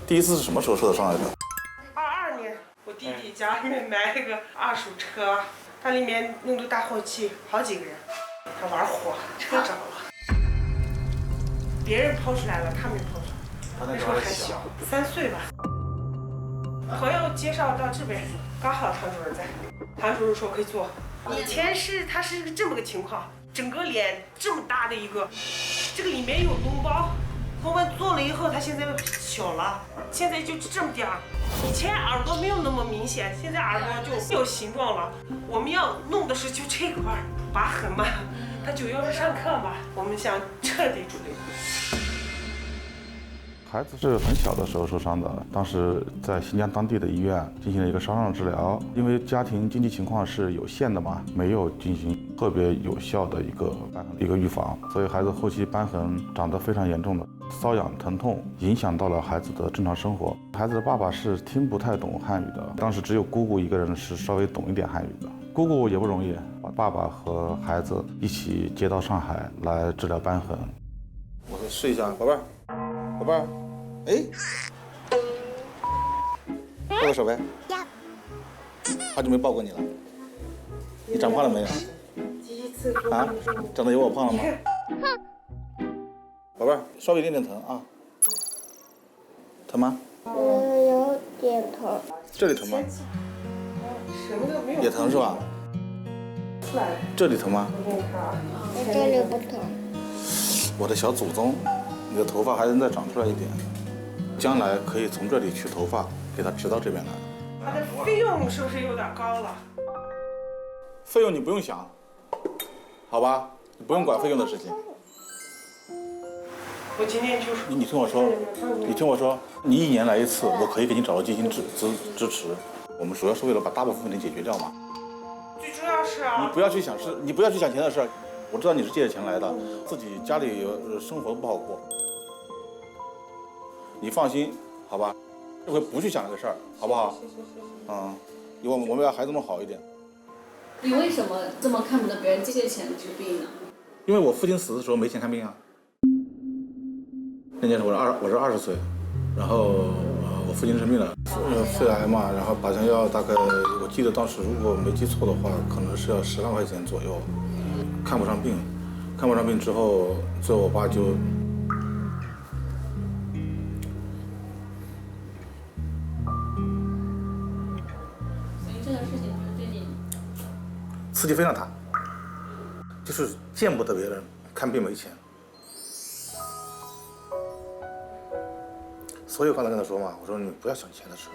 第一次是什么时候受的伤来着？22年，我弟弟家里面买了个二手车，它里面弄的打火机，好几个人，他玩火，车着了，别人抛出来了，他没抛出来，他那时候还小，3岁吧。朋友介绍到这边，刚好唐主任在，唐主任说可以做。以前他是这么个情况，整个脸这么大的一个，这个里面有脓包。我们做了以后，他现在小了，现在就这么点儿。以前耳朵没有那么明显，现在耳朵就有形状了。我们要弄的是就这块疤痕嘛。他9月份上课嘛，我们想彻底处理。孩子是很小的时候受伤的，当时在新疆当地的医院进行了一个烧伤治疗，因为家庭经济情况是有限的嘛，没有进行特别有效的一个预防，所以孩子后期瘢痕长得非常严重的，瘙痒疼痛影响到了孩子的正常生活。孩子的爸爸是听不太懂汉语的，当时只有姑姑一个人是稍微懂一点汉语的，姑姑也不容易，把爸爸和孩子一起接到上海来治疗瘢痕。我试一下，宝贝儿。宝贝儿，哎，握个手呗。好久没抱过你了，你长胖了没有？第一次啊，长得有我胖了吗？宝贝儿，稍微有点疼啊，疼吗？有点疼。这里疼吗？什么都没有。也疼是吧？这里疼吗？我这里不疼。我的小祖宗。你的头发还能再长出来一点，将来可以从这里取头发，给它植到这边来。它的费用是不是有点高了？费用你不用想，好吧？你不用管费用的事情。我今天就是你听我说，你1年来一次，我可以给你找到基金支持。我们主要是为了把大部分问题解决掉嘛。最主要是啊，你不要去想钱的事儿。我知道你是借着钱来的，自己家里生活不好过。你放心，好吧？这回不去想这个事儿，好不好？我们要孩子们好一点。你为什么这么看不得别人借钱治病呢？因为我父亲死的时候没钱看病啊。那年我是20岁，然后我父亲生病了，肺癌嘛，然后靶向药大概我记得当时如果没记错的话，可能是要10万块钱左右，看不上病之后，最后我爸就。刺激非常大，就是见不得别人看病没钱，所以我刚才跟他说嘛，我说你不要想钱的事，